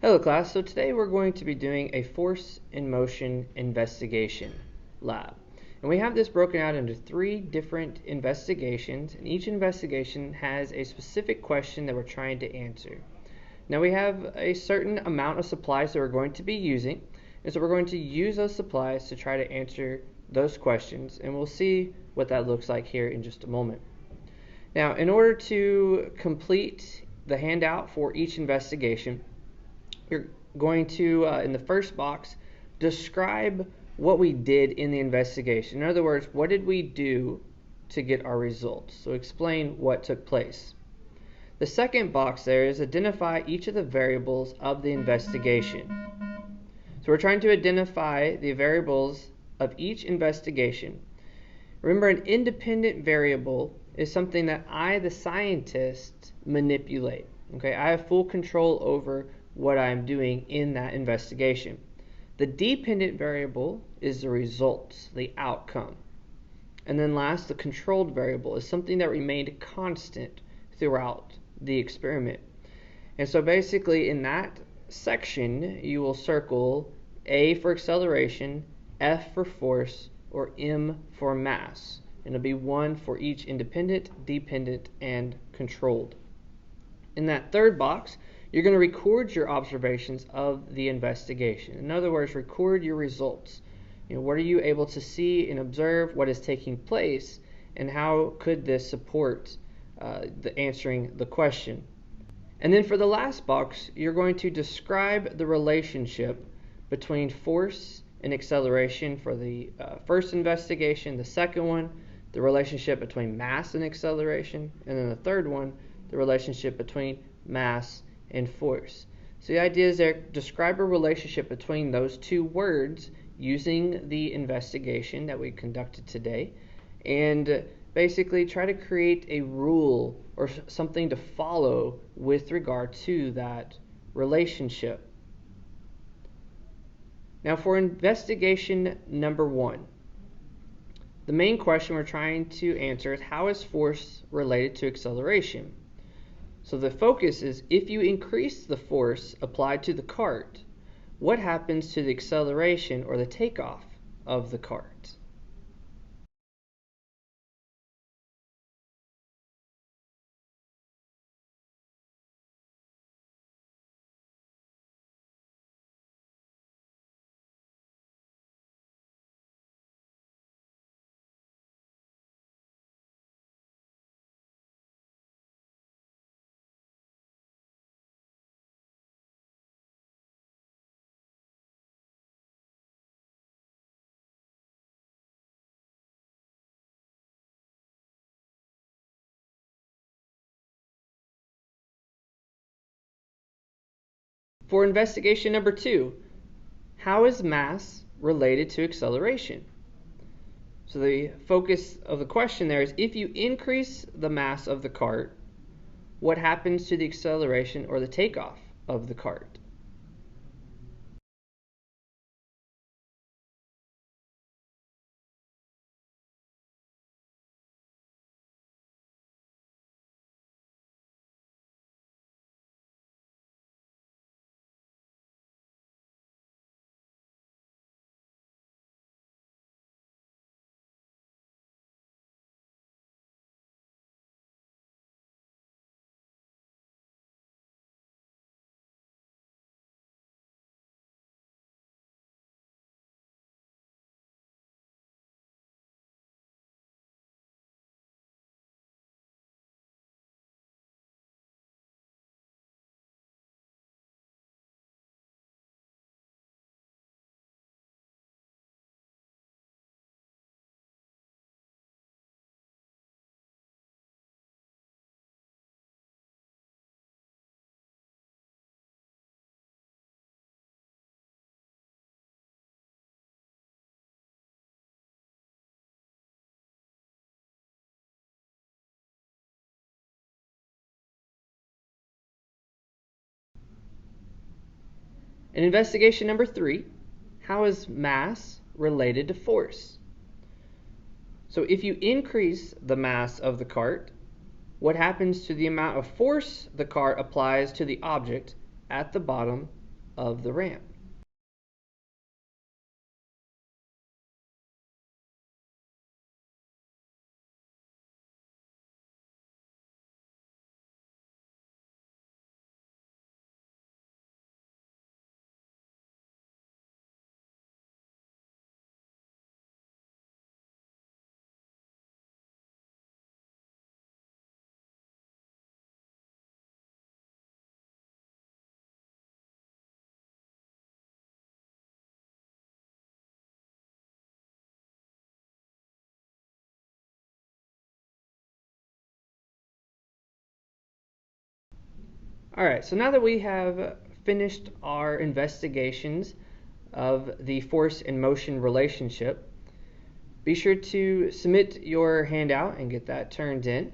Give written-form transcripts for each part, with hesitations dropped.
Hello class, so today we're going to be doing a force in motion investigation lab. And we have this broken out into 3 different investigations, and each investigation has a specific question that we're trying to answer. Now we have a certain amount of supplies that we're going to be using, and so we're going to use those supplies to try to answer those questions, and we'll see what that looks like here in just a moment. Now, in order to complete the handout for each investigation, you're going to, in the first box, describe what we did in the investigation. In other words, what did we do to get our results? So explain what took place. The second box there is identify each of the variables of the investigation. So we're trying to identify the variables of each investigation. Remember, an independent variable is something that I, the scientist, manipulate. Okay, I have full control over what I'm doing in that investigation. The dependent variable is the results, the outcome. And then last, the controlled variable is something that remained constant throughout the experiment. And so basically in that section, you will circle A for acceleration, F for force, or M for mass. And it'll be 1 for each independent, dependent, and controlled. In that third box, you're going to record your observations of the investigation. In other words, record your results. What are you able to see and observe? What is taking place? And how could this support the answering the question? And then for the last box, you're going to describe the relationship between force and acceleration for the first investigation, the second one, the relationship between mass and acceleration, and then the third one, the relationship between mass and force. So the idea is there, describe a relationship between those two words using the investigation that we conducted today, and basically try to create a rule or something to follow with regard to that relationship. Now for investigation number 1, the main question we're trying to answer is how is force related to acceleration? So the focus is, if you increase the force applied to the cart, what happens to the acceleration or the takeoff of the cart? For investigation number 2, how is mass related to acceleration? So the focus of the question there is, if you increase the mass of the cart, what happens to the acceleration or the takeoff of the cart? In investigation number 3, how is mass related to force? So if you increase the mass of the cart, what happens to the amount of force the cart applies to the object at the bottom of the ramp. Alright, so now that we have finished our investigations of the force and motion relationship, be sure to submit your handout and get that turned in.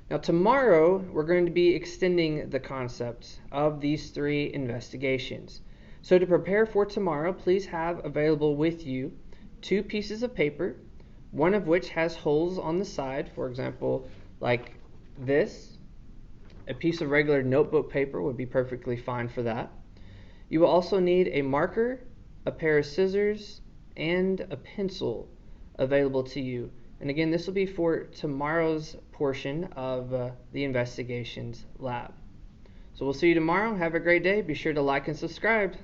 Now tomorrow we're going to be extending the concept of these three investigations. So to prepare for tomorrow, please have available with you 2 pieces of paper, one of which has holes on the side, for example, like this. A piece of regular notebook paper would be perfectly fine for that. You will also need a marker, a pair of scissors, and a pencil available to you. And again, this will be for tomorrow's portion of the investigations lab. So we'll see you tomorrow. Have a great day. Be sure to like and subscribe.